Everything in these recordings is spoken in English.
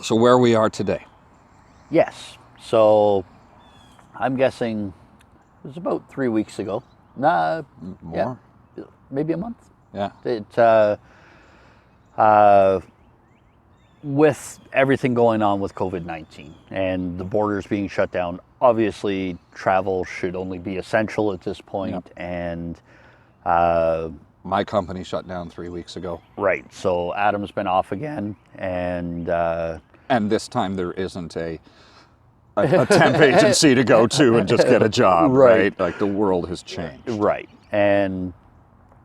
So where we are today. Yes. So I'm guessing it was about 3 weeks ago. More? Yeah, maybe a month. Yeah. With everything going on with COVID-19 and the borders being shut down, obviously travel should only be essential at this point. Yep. And My company shut down 3 weeks ago. right, so Adam's been off again, and And this time there isn't a temp agency to go to and just get a job, Right. right? Like the world has changed. right, and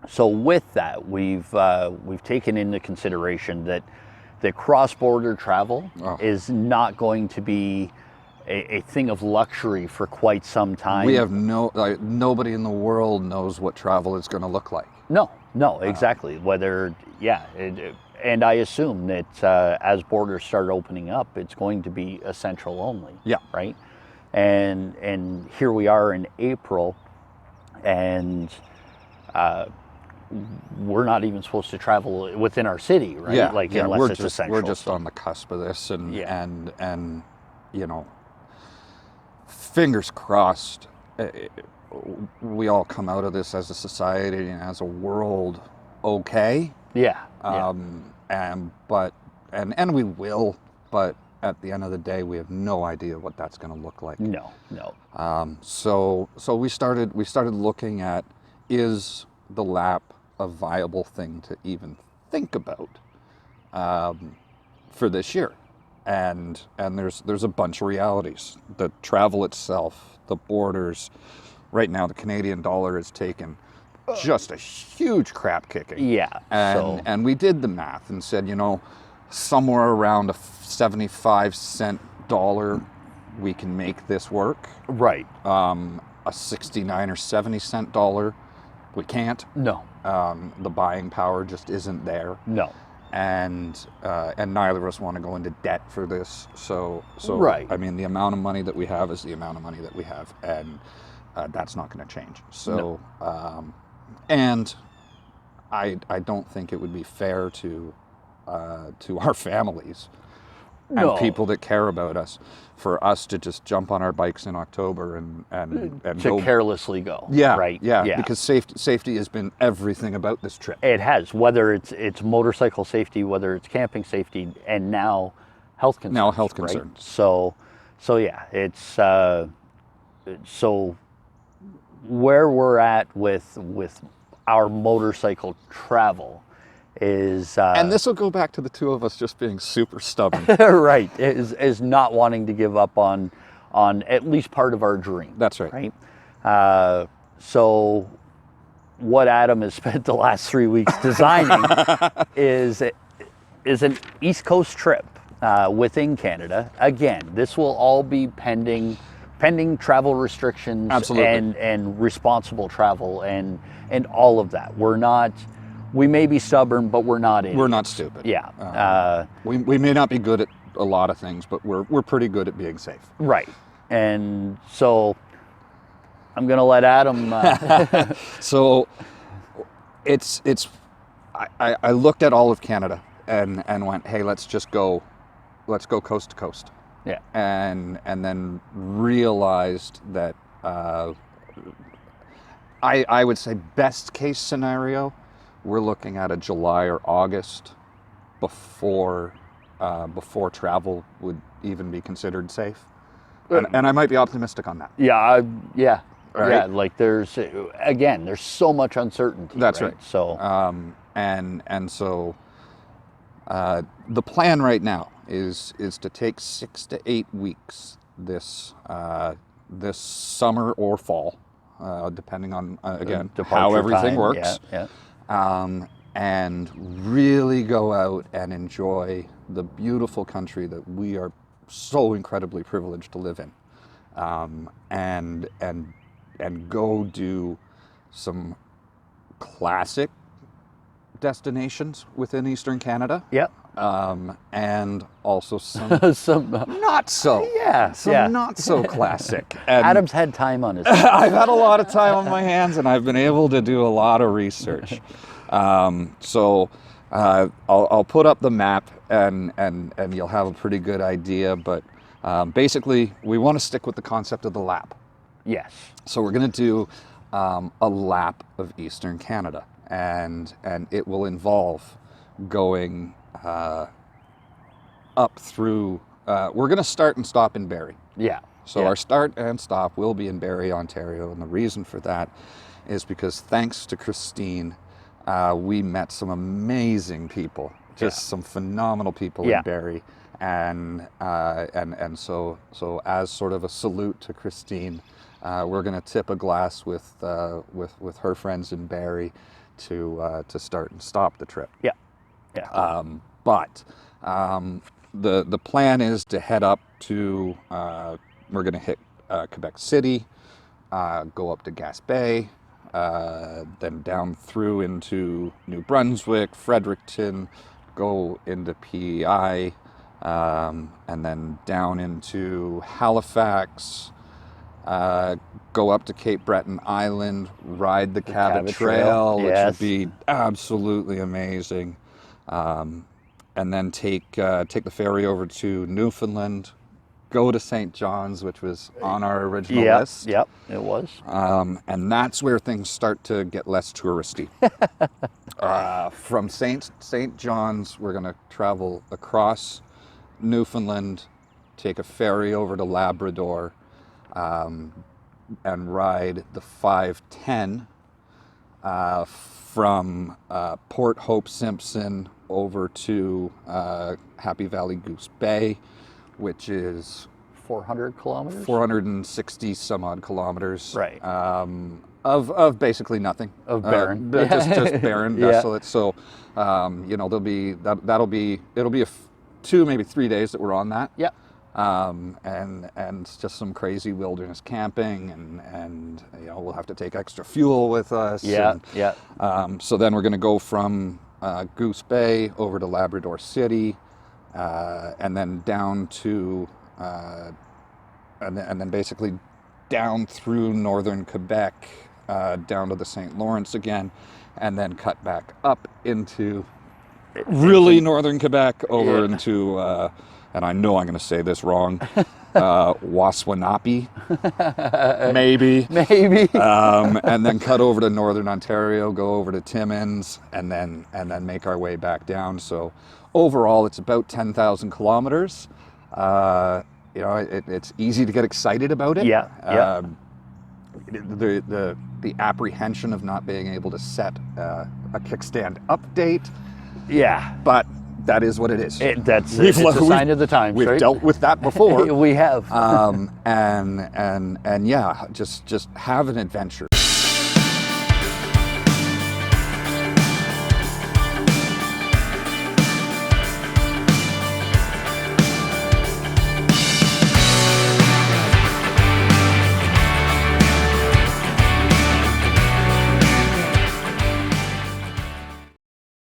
so with that, we've taken into consideration that cross-border travel Oh. is not going to be a thing of luxury for quite some time. We have nobody in the world knows what travel is going to look like. No, exactly. And I assume that as borders start opening up, it's going to be essential only. Yeah. Right. And here we are in April, and we're not even supposed to travel within our city, right? Yeah, Like yeah, unless we're it's just essential. we're just on the cusp of this, and Yeah. and you know, fingers crossed, we all come out of this as a society and as a world okay. Yeah. And we will, but at the end of the day, we have no idea what that's going to look like. No. So we started looking at, is the lap a viable thing to even think about for this year? And there's a bunch of realities. The travel itself, the borders. Right now, the Canadian dollar has taken just a huge crap kicking. Yeah. And we did the math and said, somewhere around a 75-cent dollar, we can make this work. Right. A 69 or 70-cent dollar, we can't. No. The buying power just isn't there. No. And neither of us want to go into debt for this. So Right. I mean, the amount of money that we have is the amount of money that we have, and that's not going to change. So, and I don't think it would be fair to our families and people that care about us for us to just jump on our bikes in October and To go carelessly go. Yeah, Right. yeah, because safety has been everything about this trip. It has, whether it's motorcycle safety, whether it's camping safety, and now health concerns. Now health right? concerns. So yeah, it's so where we're at with our motorcycle travel is And this will go back to the two of us just being super stubborn. right, is not wanting to give up on at least part of our dream. That's right. Right. So what Adam has spent the last 3 weeks designing is an East Coast trip within Canada. Again, this will all be pending travel restrictions. Absolutely. and responsible travel and all of that. We may be stubborn, but we're not idiots. We're not stupid. Yeah. We may not be good at a lot of things, but we're pretty good at being safe. Right. And so I'm going to let Adam. So I looked at all of Canada and went, hey, let's go coast to coast. Yeah. And then realized that I would say best case scenario, we're looking at a July or August before travel would even be considered safe. And I might be optimistic on that. Yeah. Yeah. Right. Yeah. Like there's so much uncertainty. That's right. So. So the plan right now is to take 6 to 8 weeks this summer or fall, depending on again how Departure everything time. works. Yeah. And really go out and enjoy the beautiful country that we are so incredibly privileged to live in, and go do some classic destinations within Eastern Canada. Yep. And also some Some. not so. Yeah. Some yeah. not so classic. And Adam's had time on his. I've had a lot of time on my hands, and I've been able to do a lot of research. So I'll put up the map and you'll have a pretty good idea. But basically, we want to stick with the concept of the lap. Yes. So we're going to do a lap of Eastern Canada, and it will involve going up through. We're going to start and stop in Barrie. Yeah. So yeah. our start and stop will be in Barrie, Ontario, and the reason for that is because thanks to Christine, we met some amazing people, just some phenomenal people in Barrie, and so as sort of a salute to Christine, we're going to tip a glass with her friends in Barrie to start and stop the trip. Yeah, yeah. But the plan is to head up to. We're going to hit Quebec City, go up to Gaspé, then down through into New Brunswick, Fredericton, go into PEI, and then down into Halifax, go up to Cape Breton Island, ride the Cabot Trail, which would be absolutely amazing, and then take the ferry over to Newfoundland, go to St. John's, which was on our original list. Yep, it was. And that's where things start to get less touristy. From St. John's, we're going to travel across Newfoundland, take a ferry over to Labrador, and ride the 510 from Port Hope Simpson over to Happy Valley Goose Bay, which is 400 kilometers? 460 some odd kilometers. Right. Of basically nothing. Of barren. Just barren, desolate. So, it'll be 2, maybe 3 days that we're on that. Yeah. And just some crazy wilderness camping, and we'll have to take extra fuel with us. Yeah. So then we're going to go from Goose Bay over to Labrador City. And then down to, and then basically down through northern Quebec, down to the St. Lawrence again, and then cut back up into really northern Quebec over into, and I know I'm going to say this wrong, Waswanapi, maybe. And then cut over to northern Ontario, go over to Timmins, and then make our way back down. So overall, it's about 10,000 kilometers. It's easy to get excited about it. Yeah. The apprehension of not being able to set a kickstand update. Yeah. But that is what it is. It's a sign of the times, We've right? dealt with that before. We have. And yeah, just have an adventure.